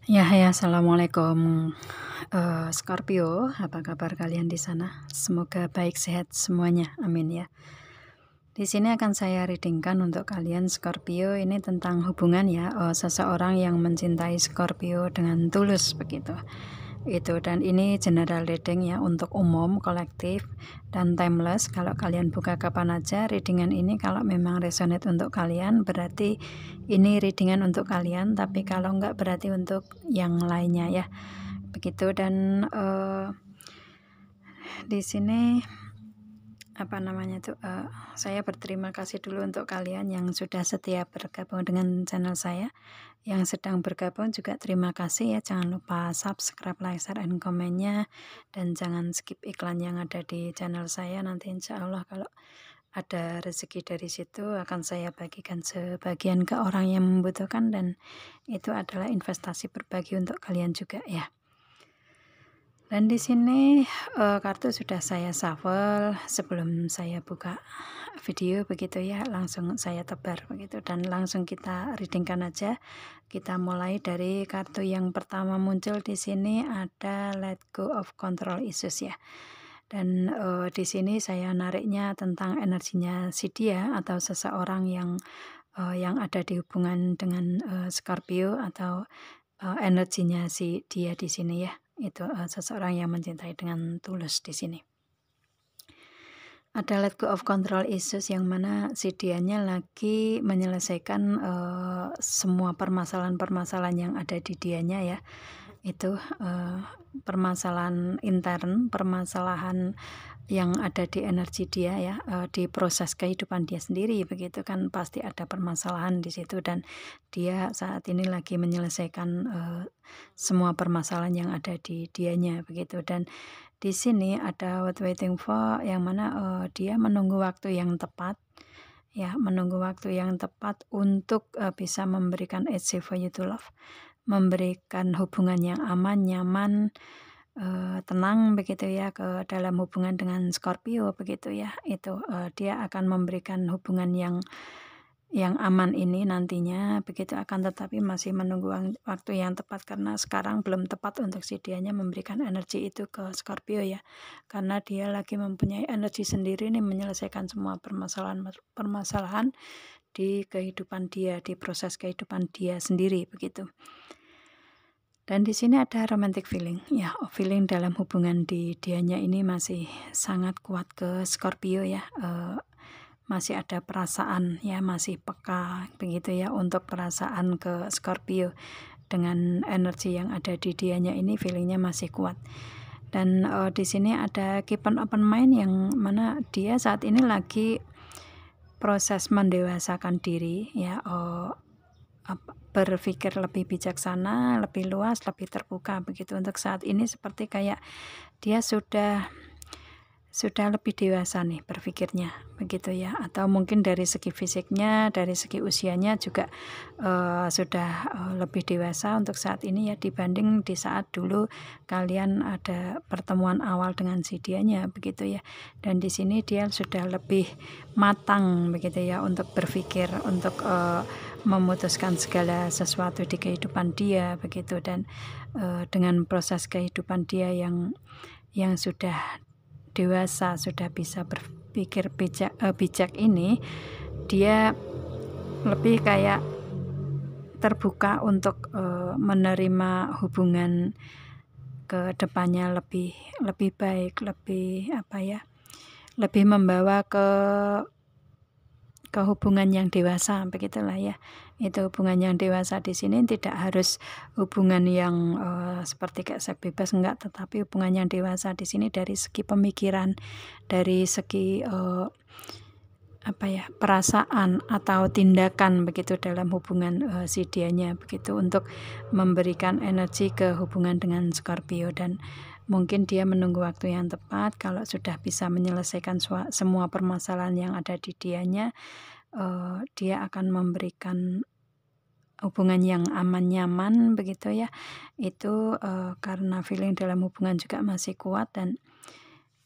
Ya, hai, assalamualaikum. Scorpio, apa kabar kalian di sana? Semoga baik sehat semuanya, amin ya. Di sini akan saya readingkan untuk kalian Scorpio, ini tentang hubungan ya, seseorang yang mencintai Scorpio dengan tulus begitu. Itu, dan ini general reading ya, untuk umum, kolektif, dan timeless. Kalau kalian buka kapan aja, readingan ini kalau memang resonate untuk kalian berarti ini readingan untuk kalian, tapi kalau enggak berarti untuk yang lainnya ya, begitu. Dan di sini apa namanya tuh, saya berterima kasih dulu untuk kalian yang sudah setia bergabung dengan channel saya. Yang sedang bergabung juga terima kasih ya, jangan lupa subscribe, like, share, and komennya, dan jangan skip iklan yang ada di channel saya. Nanti insya Allah kalau ada rezeki dari situ akan saya bagikan sebagian ke orang yang membutuhkan, dan itu adalah investasi berbagi untuk kalian juga ya. Dan di sini kartu sudah saya shuffle sebelum saya buka video begitu ya, langsung saya tebar begitu, dan langsung kita readingkan aja. Kita mulai dari kartu yang pertama muncul di sini, ada Let Go of Control Issues ya. Dan di sini saya nariknya tentang energinya si dia atau seseorang yang ada di hubungan dengan Scorpio, atau energinya si dia di sini ya. Itu seseorang yang mencintai dengan tulus di sini. Ada let go of control issues, yang mana si dianya lagi menyelesaikan semua permasalahan-permasalahan yang ada di dianya ya. Itu permasalahan intern, permasalahan yang ada di energi dia ya, di proses kehidupan dia sendiri begitu kan, pasti ada permasalahan di situ, dan dia saat ini lagi menyelesaikan semua permasalahan yang ada di dianya begitu. Dan di sini ada what waiting for, yang mana dia menunggu waktu yang tepat ya, menunggu waktu yang tepat untuk bisa memberikan it's safe for you to love, memberikan hubungan yang aman, nyaman, tenang begitu ya ke dalam hubungan dengan Scorpio begitu ya. Itu dia akan memberikan hubungan yang aman ini nantinya begitu, akan tetapi masih menunggu waktu yang tepat, karena sekarang belum tepat untuk si dianya memberikan energi itu ke Scorpio ya, karena dia lagi mempunyai energi sendiri nih menyelesaikan semua permasalahan di kehidupan dia, di proses kehidupan dia sendiri begitu. Dan di sini ada romantic feeling ya, feeling dalam hubungan di dianya ini masih sangat kuat ke Scorpio ya. Masih ada perasaan ya, masih peka begitu ya untuk perasaan ke Scorpio. Dengan energi yang ada di dianya ini, feelingnya masih kuat. Dan di sini ada keep an open mind, yang mana dia saat ini lagi proses mendewasakan diri ya, berpikir lebih bijaksana, lebih luas, lebih terbuka begitu. Untuk saat ini seperti kayak dia sudah lebih dewasa nih berpikirnya begitu ya, atau mungkin dari segi fisiknya, dari segi usianya juga sudah lebih dewasa untuk saat ini ya, dibanding di saat dulu kalian ada pertemuan awal dengan si dianya begitu ya. Dan di sini dia sudah lebih matang begitu ya untuk berpikir, untuk memutuskan segala sesuatu di kehidupan dia begitu. Dan dengan proses kehidupan dia yang sudah dewasa, sudah bisa berpikir bijak ini, dia lebih kayak terbuka untuk menerima hubungan ke depannya lebih baik, lebih apa ya, lebih membawa ke hubungan yang dewasa begitulah ya. Itu hubungan yang dewasa di sini tidak harus hubungan yang seperti kayak seks bebas, enggak, tetapi hubungan yang dewasa di sini dari segi pemikiran, dari segi apa ya, perasaan atau tindakan begitu dalam hubungan si dianya begitu, untuk memberikan energi ke hubungan dengan Scorpio. Dan mungkin dia menunggu waktu yang tepat, kalau sudah bisa menyelesaikan semua permasalahan yang ada di dianya, dia akan memberikan hubungan yang aman, nyaman begitu ya. Itu karena feeling dalam hubungan juga masih kuat, dan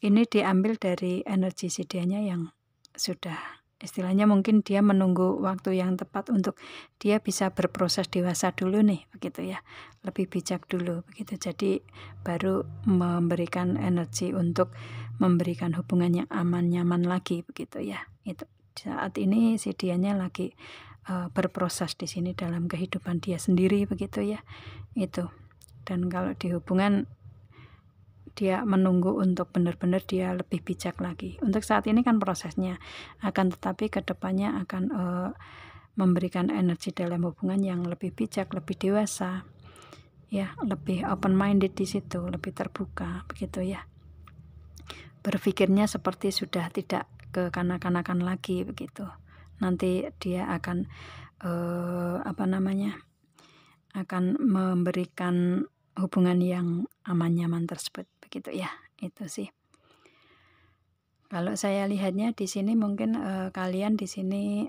ini diambil dari energi si dianya yang sudah istilahnya mungkin dia menunggu waktu yang tepat untuk dia bisa berproses dewasa dulu nih, begitu ya, lebih bijak dulu begitu. Jadi baru memberikan energi untuk memberikan hubungan yang aman nyaman lagi begitu ya. Itu saat ini si dianya lagi berproses di sini dalam kehidupan dia sendiri begitu ya. Itu. Dan kalau di hubungan dia menunggu untuk benar-benar dia lebih bijak lagi. Untuk saat ini kan prosesnya, akan tetapi kedepannya akan memberikan energi dalam hubungan yang lebih bijak, lebih dewasa, ya, lebih open minded di situ, lebih terbuka begitu ya. Berpikirnya seperti sudah tidak kekanak-kanakan lagi begitu. Nanti dia akan akan memberikan hubungan yang aman nyaman tersebut begitu ya. Itu sih. Kalau saya lihatnya di sini mungkin kalian di sini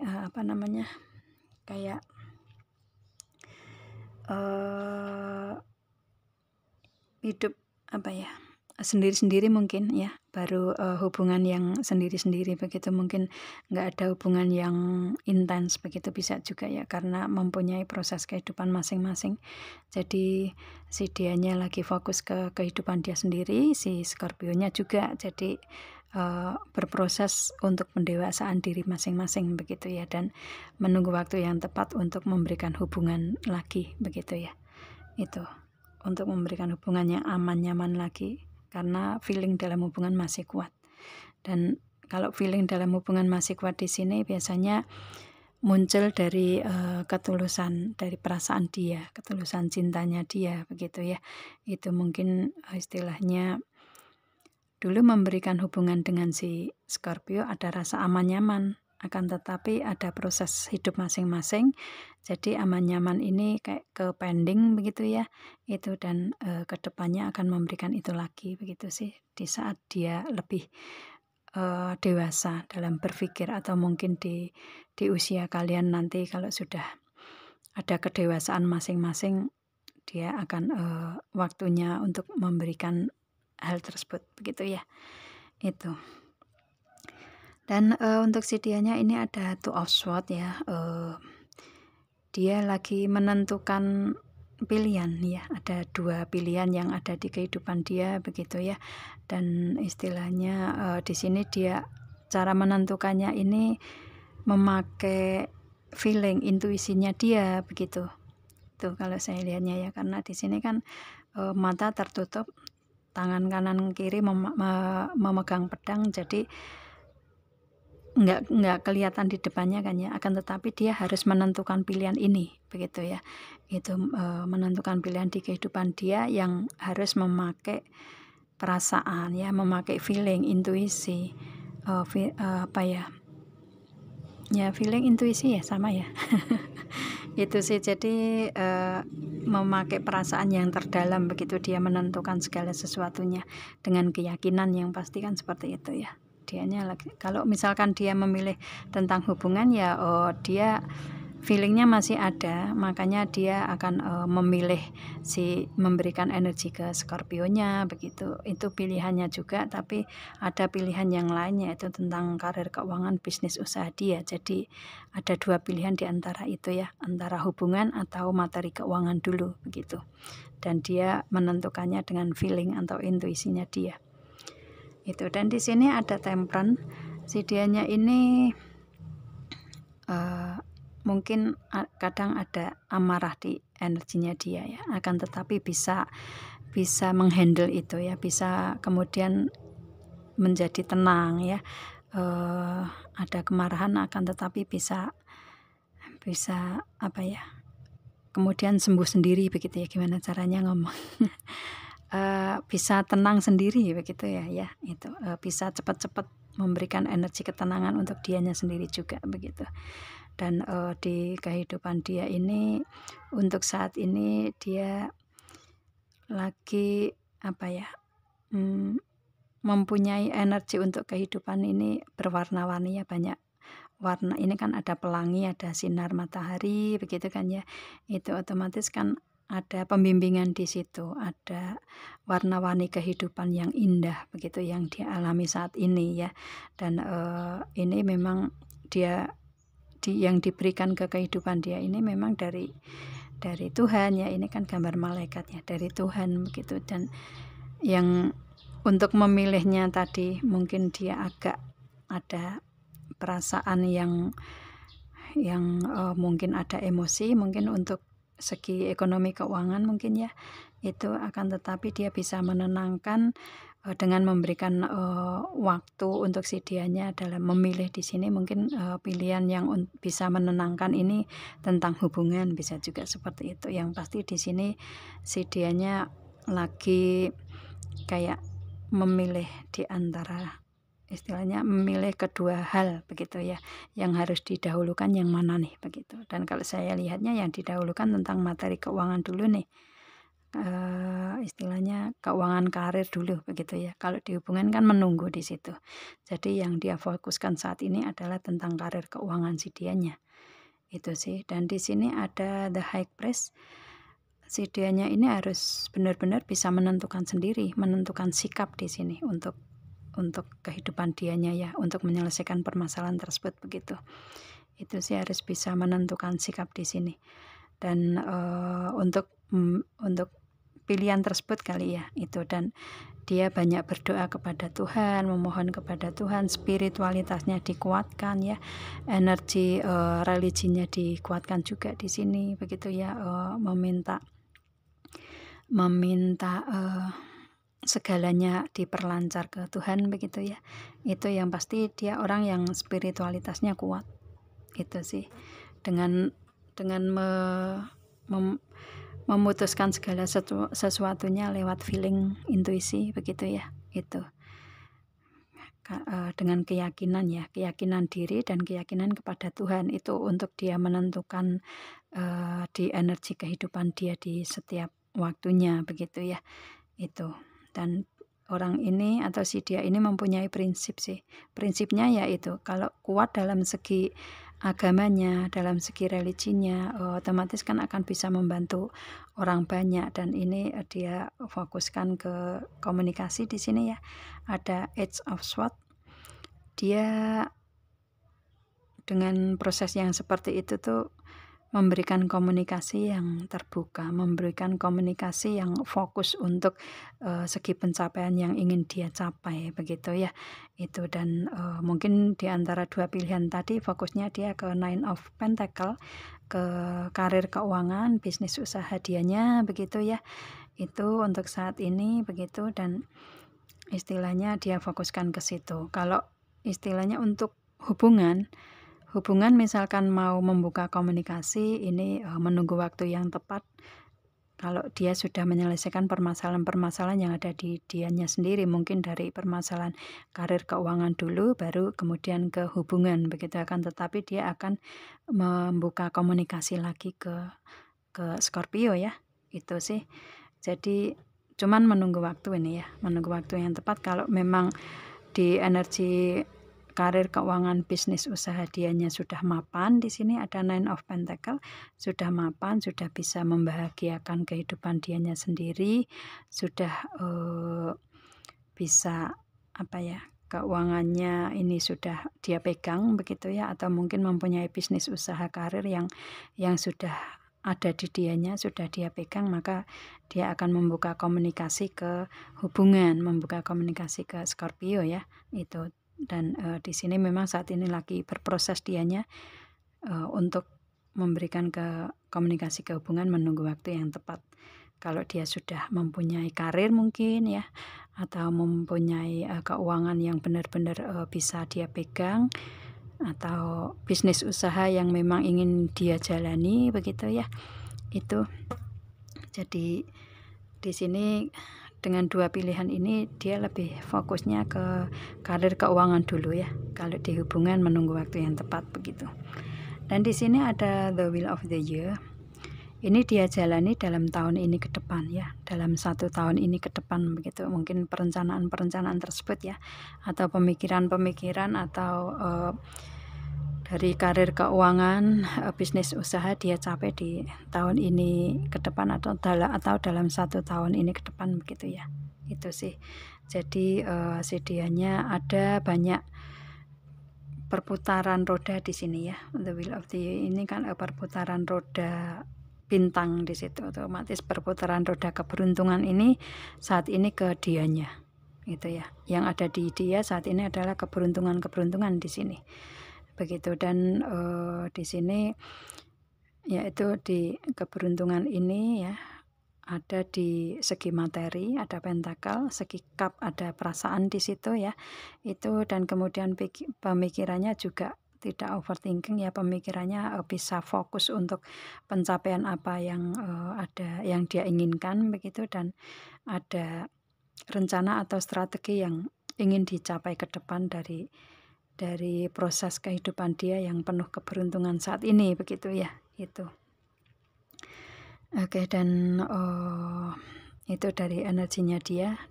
kayak hidup sendiri-sendiri mungkin ya, baru hubungan yang sendiri-sendiri begitu, mungkin nggak ada hubungan yang intens begitu, bisa juga ya, karena mempunyai proses kehidupan masing-masing. Jadi si dianya lagi fokus ke kehidupan dia sendiri, si Scorpio-nya juga jadi berproses untuk pendewasaan diri masing-masing begitu ya, dan menunggu waktu yang tepat untuk memberikan hubungan lagi begitu ya. Itu untuk memberikan hubungan yang aman nyaman lagi, karena feeling dalam hubungan masih kuat. Dan kalau feeling dalam hubungan masih kuat di sini biasanya muncul dari ketulusan dari perasaan dia, ketulusan cintanya dia begitu ya. Itu mungkin istilahnya dulu memberikan hubungan dengan si Scorpio ada rasa aman nyaman, akan tetapi ada proses hidup masing-masing, jadi aman nyaman ini kayak ke pending begitu ya, itu, dan kedepannya akan memberikan itu lagi begitu sih, di saat dia lebih dewasa dalam berpikir, atau mungkin di usia kalian nanti kalau sudah ada kedewasaan masing-masing, dia akan waktunya untuk memberikan hal tersebut begitu ya. Itu. Dan untuk si dianya ini ada Two of Swords ya, dia lagi menentukan pilihan ya, ada dua pilihan yang ada di kehidupan dia begitu ya. Dan istilahnya di sini dia cara menentukannya ini memakai feeling, intuisinya dia begitu. Tuh kalau saya lihatnya ya, karena di sini kan mata tertutup, tangan kanan kiri memegang pedang, jadi nggak kelihatan di depannya kan ya, akan tetapi dia harus menentukan pilihan ini begitu ya. Itu menentukan pilihan di kehidupan dia yang harus memakai perasaan ya, memakai feeling, intuisi, feeling, intuisi ya, sama ya. Itu sih, jadi memakai perasaan yang terdalam begitu dia menentukan segala sesuatunya dengan keyakinan yang pasti kan, seperti itu ya. Dianya lagi, kalau misalkan dia memilih tentang hubungan ya, dia feelingnya masih ada, makanya dia akan memilih memberikan energi ke Scorpio-nya begitu. Itu pilihannya juga, tapi ada pilihan yang lainnya, itu tentang karir, keuangan, bisnis, usaha dia. Jadi ada dua pilihan di antara itu ya, antara hubungan atau materi keuangan dulu begitu. Dan dia menentukannya dengan feeling atau intuisinya dia. Itu. Dan di sini ada Temperance. Si dianya ini mungkin kadang ada amarah di energinya dia ya, akan tetapi bisa menghandle itu ya, bisa kemudian menjadi tenang ya. Ada kemarahan, akan tetapi bisa kemudian sembuh sendiri begitu ya, gimana caranya ngomong. Bisa tenang sendiri begitu ya, itu bisa cepat-cepat memberikan energi ketenangan untuk dianya sendiri juga begitu. Dan di kehidupan dia ini untuk saat ini dia lagi mempunyai energi untuk kehidupan ini berwarna-warni ya, banyak warna. Ini kan ada pelangi, ada sinar matahari begitu kan ya, itu otomatis kan ada pembimbingan di situ, ada warna-warni kehidupan yang indah begitu yang dialami saat ini ya. Dan ini memang dia yang diberikan ke kehidupan dia ini memang dari Tuhan ya. Ini kan gambar malaikat ya, dari Tuhan begitu. Dan yang untuk memilihnya tadi mungkin dia agak ada perasaan yang mungkin ada emosi, mungkin untuk segi ekonomi keuangan mungkin ya, itu akan tetapi dia bisa menenangkan dengan memberikan waktu untuk si dianya dalam memilih. Di sini mungkin pilihan yang bisa menenangkan ini tentang hubungan, bisa juga seperti itu. Yang pasti di sini si dianya lagi kayak memilih di antara, istilahnya memilih kedua hal begitu ya, yang harus didahulukan yang mana nih begitu. Dan kalau saya lihatnya yang didahulukan tentang materi keuangan dulu nih, istilahnya keuangan karir dulu begitu ya. Kalau di hubungan kan menunggu di situ. Jadi yang dia fokuskan saat ini adalah tentang karir keuangan si dianya. Itu sih. Dan di sini ada the high priest. Si dianya ini harus benar-benar bisa menentukan sendiri, menentukan sikap di sini untuk kehidupan dianya ya, untuk menyelesaikan permasalahan tersebut begitu. Itu sih harus bisa menentukan sikap di sini. Dan untuk pilihan tersebut kali ya itu. Dan dia banyak berdoa kepada Tuhan, memohon kepada Tuhan, spiritualitasnya dikuatkan ya, energi religinya dikuatkan juga di sini begitu ya, meminta segalanya diperlancar ke Tuhan begitu ya. Itu yang pasti dia orang yang spiritualitasnya kuat. Itu sih, dengan memutuskan segala sesuatunya lewat feeling, intuisi begitu ya. Itu dengan keyakinan ya, keyakinan diri dan keyakinan kepada Tuhan, itu untuk dia menentukan di energi kehidupan dia di setiap waktunya begitu ya. Itu. Dan orang ini atau si dia ini mempunyai prinsip sih. Prinsipnya yaitu kalau kuat dalam segi agamanya, dalam segi religinya, otomatis kan akan bisa membantu orang banyak. Dan ini dia fokuskan ke komunikasi di sini ya. Ada Edge of Sword. Dia dengan proses yang seperti itu tuh memberikan komunikasi yang terbuka, memberikan komunikasi yang fokus untuk segi pencapaian yang ingin dia capai begitu ya. Itu. Dan mungkin di antara dua pilihan tadi fokusnya dia ke Nine of Pentacle, ke karir keuangan, bisnis usaha dianya begitu ya. Itu untuk saat ini begitu. Dan istilahnya dia fokuskan ke situ. Kalau istilahnya untuk hubungan misalkan mau membuka komunikasi, ini menunggu waktu yang tepat. Kalau dia sudah menyelesaikan permasalahan-permasalahan yang ada di dianya sendiri, mungkin dari permasalahan karir keuangan dulu, baru kemudian ke hubungan begitu. Akan tetapi dia akan membuka komunikasi lagi ke Scorpio ya. Itu sih. Jadi cuman menunggu waktu ini ya, menunggu waktu yang tepat. Kalau memang di energi karir keuangan bisnis usaha dianya sudah mapan, di sini ada Nine of Pentacle, sudah mapan, sudah bisa membahagiakan kehidupan dianya sendiri, sudah bisa keuangannya ini sudah dia pegang begitu ya, atau mungkin mempunyai bisnis usaha karir yang sudah ada di dianya, sudah dia pegang, maka dia akan membuka komunikasi ke hubungan, membuka komunikasi ke Scorpio ya. Itu. Dan di sini memang saat ini lagi berproses dianya untuk memberikan ke komunikasi ke hubungan, menunggu waktu yang tepat. Kalau dia sudah mempunyai karir mungkin ya, atau mempunyai keuangan yang benar-benar bisa dia pegang, atau bisnis usaha yang memang ingin dia jalani begitu ya. Itu. Jadi di sini dengan dua pilihan ini dia lebih fokusnya ke karir keuangan dulu ya. Kalau di hubungan menunggu waktu yang tepat begitu. Dan di sini ada the wheel of the year. Ini dia jalani dalam tahun ini ke depan ya, dalam 1 tahun ini ke depan begitu. Mungkin perencanaan tersebut ya, atau pemikiran atau dari karir keuangan, bisnis usaha dia capai di tahun ini ke depan, atau dalam 1 tahun ini ke depan begitu ya. Itu sih. Jadi sedianya ada banyak perputaran roda di sini ya. The wheel of the ini kan perputaran roda bintang di situ. Otomatis perputaran roda keberuntungan ini saat ini ke dianya. Itu ya. Yang ada di dia saat ini adalah keberuntungan-keberuntungan di sini. Begitu. Dan di sini yaitu di keberuntungan ini ya, ada di segi materi, ada pentakel, segi cup ada perasaan di situ ya. Itu, dan kemudian pemikirannya juga tidak overthinking ya, pemikirannya bisa fokus untuk pencapaian apa yang ada yang dia inginkan begitu, dan ada rencana atau strategi yang ingin dicapai ke depan dari proses kehidupan dia yang penuh keberuntungan saat ini begitu ya. Itu. Oke, dan itu dari energinya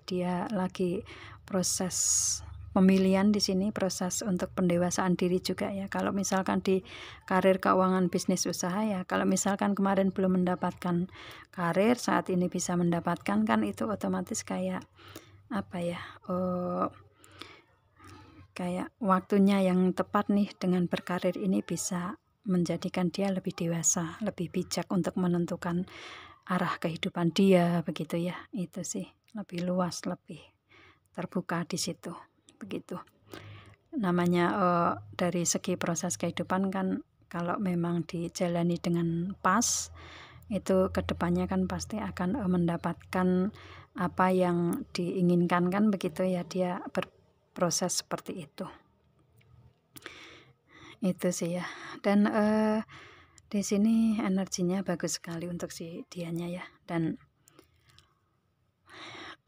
dia lagi proses pemilihan di sini, proses untuk pendewasaan diri juga ya. Kalau misalkan di karir, keuangan, bisnis, usaha ya, kalau misalkan kemarin belum mendapatkan karir, saat ini bisa mendapatkan, kan itu otomatis kayak apa ya, kayak waktunya yang tepat nih dengan berkarir ini bisa menjadikan dia lebih dewasa, lebih bijak untuk menentukan arah kehidupan dia begitu ya. Itu sih, lebih luas, lebih terbuka di situ begitu. Namanya dari segi proses kehidupan kan, kalau memang dijalani dengan pas, itu kedepannya kan pasti akan mendapatkan apa yang diinginkan kan begitu ya. Dia berproses seperti itu. Itu sih ya. Dan di sini energinya bagus sekali untuk si dianya ya. Dan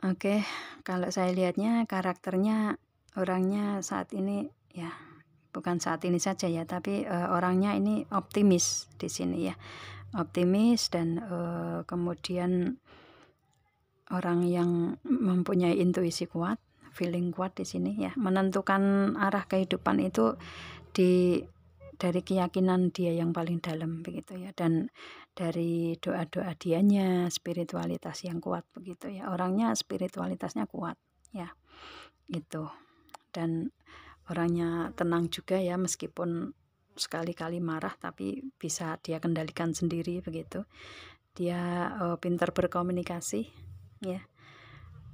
oke, kalau saya lihatnya karakternya, orangnya saat ini ya, bukan saat ini saja ya, tapi orangnya ini optimis di sini ya. Optimis, dan kemudian orang yang mempunyai intuisi kuat, feeling kuat di sini ya. Menentukan arah kehidupan itu dari keyakinan dia yang paling dalam begitu ya, dan dari doa-doa dianya, spiritualitas yang kuat begitu ya. Orangnya spiritualitasnya kuat ya. Itu. Dan orangnya tenang juga ya, meskipun sekali-kali marah tapi bisa dia kendalikan sendiri begitu. Dia pintar berkomunikasi ya.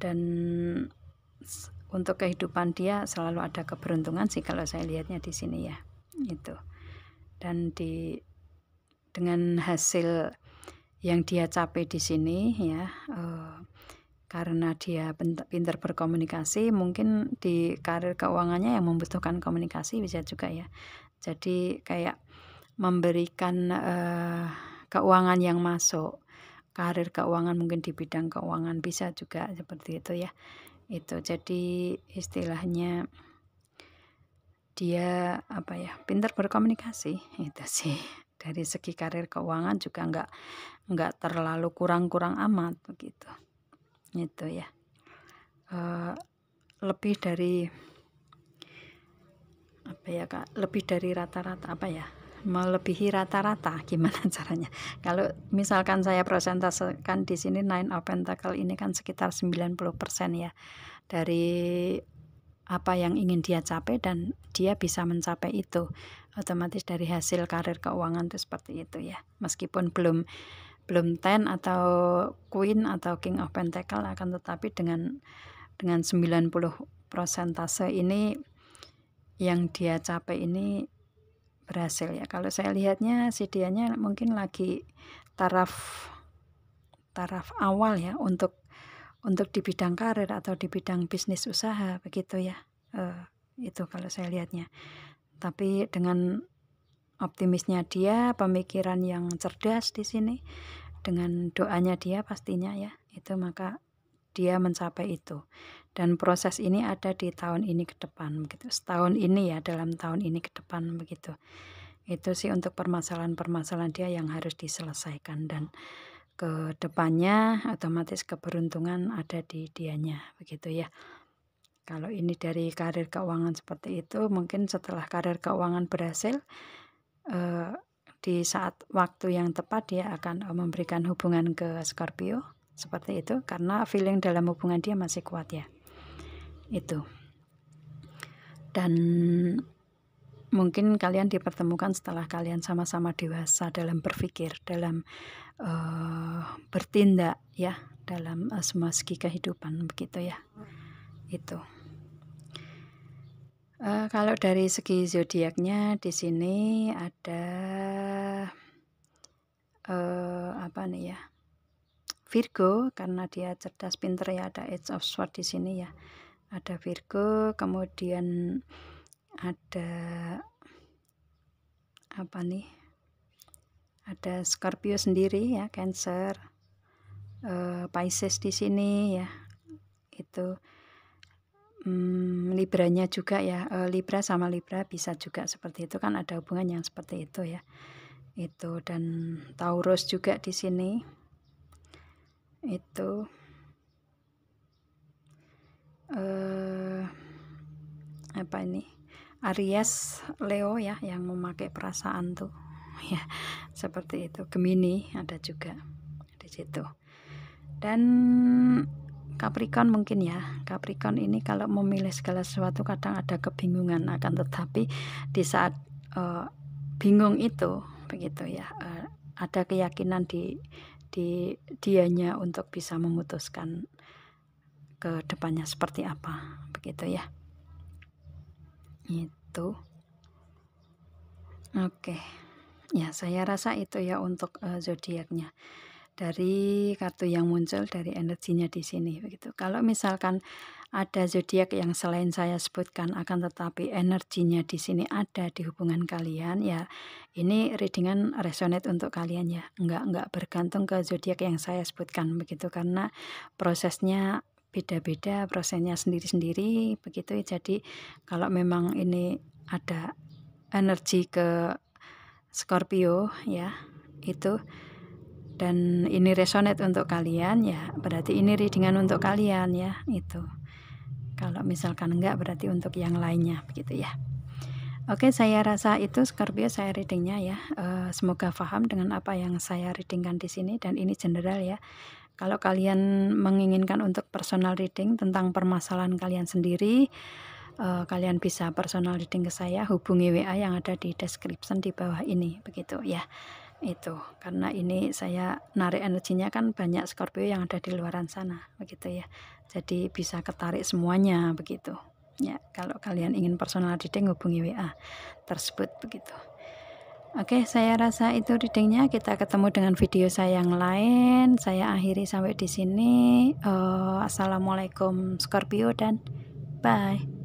Dan untuk kehidupan dia selalu ada keberuntungan sih kalau saya lihatnya di sini ya. Itu. Dan dengan hasil yang dia capai di sini ya, karena dia pintar berkomunikasi, mungkin di karir keuangannya yang membutuhkan komunikasi bisa juga ya. Jadi kayak memberikan keuangan yang masuk, karir keuangan mungkin di bidang keuangan bisa juga seperti itu ya. Itu jadi istilahnya dia apa ya, pintar berkomunikasi itu sih. Dari segi karir keuangan juga nggak terlalu kurang amat begitu. Itu ya. Lebih dari apa ya Kak, lebih dari rata-rata apa ya, melebihi rata-rata gimana caranya. Kalau misalkan saya presentasekan di sini Nine of Pentacle ini kan sekitar 90% ya dari apa yang ingin dia capai, dan dia bisa mencapai itu otomatis dari hasil karir keuangan itu seperti itu ya. Meskipun belum 10 atau Queen atau King of Pentacle, akan tetapi dengan 90% ini yang dia capai ini berhasil ya. Kalau saya lihatnya si dianya mungkin lagi taraf awal ya untuk di bidang karir atau di bidang bisnis usaha begitu ya. Itu kalau saya lihatnya. Tapi dengan optimisnya dia, pemikiran yang cerdas di sini, dengan doanya dia pastinya ya, itu maka dia mencapai itu. Dan proses ini ada di tahun ini ke depan begitu. Setahun ini ya, dalam tahun ini ke depan begitu. Itu sih untuk permasalahan-permasalahan dia yang harus diselesaikan, dan ke depannya otomatis keberuntungan ada di dianya begitu ya. Kalau ini dari karir keuangan seperti itu, mungkin setelah karir keuangan berhasil, di saat waktu yang tepat dia akan memberikan hubungan ke Scorpio seperti itu, karena feeling dalam hubungan dia masih kuat ya. Itu. Dan mungkin kalian dipertemukan setelah kalian sama-sama dewasa dalam berpikir, dalam bertindak ya, dalam semua segi kehidupan begitu ya. Itu. Kalau dari segi zodiaknya di sini ada apa nih ya? Virgo, karena dia cerdas pinter ya, ada Age of Swords di sini ya. Ada Virgo, kemudian ada apa nih? Ada Scorpio sendiri ya, Cancer, Pisces di sini ya. Itu Libranya juga ya, Libra sama Libra bisa juga seperti itu, kan ada hubungan yang seperti itu ya. Itu, dan Taurus juga di sini. Itu apa ini? Aries, Leo ya, yang memakai perasaan tuh. Ya, seperti itu. Gemini ada juga di situ. Dan Capricorn mungkin ya. Capricorn ini kalau memilih segala sesuatu kadang ada kebingungan, akan tetapi di saat bingung itu begitu ya, ada keyakinan di dianya untuk bisa memutuskan ke depannya seperti apa begitu ya. Itu. Oke. Ya, saya rasa itu ya untuk zodiaknya. Dari kartu yang muncul, dari energinya di sini begitu. Kalau misalkan ada zodiak yang selain saya sebutkan, akan tetapi energinya di sini ada di hubungan kalian ya, ini readingan resonate untuk kalian ya. Enggak bergantung ke zodiak yang saya sebutkan begitu, karena prosesnya beda-beda, prosesnya sendiri-sendiri begitu. Jadi kalau memang ini ada energi ke Scorpio ya, itu, dan ini resonate untuk kalian ya, berarti ini readingan untuk kalian ya. Itu. Kalau misalkan enggak, berarti untuk yang lainnya begitu ya. Oke, saya rasa itu Scorpio saya readingnya ya. Semoga paham dengan apa yang saya readingkan di sini, dan ini general ya. Kalau kalian menginginkan untuk personal reading tentang permasalahan kalian sendiri, kalian bisa personal reading ke saya, hubungi WA yang ada di description di bawah ini begitu ya. Itu, karena ini saya narik energinya kan banyak Scorpio yang ada di luaran sana begitu ya. Jadi bisa ketarik semuanya begitu. Ya, kalau kalian ingin personal reading hubungi WA tersebut begitu. Oke, saya rasa itu readingnya. Kita ketemu dengan video saya yang lain. Saya akhiri sampai di sini. Assalamualaikum Scorpio dan bye.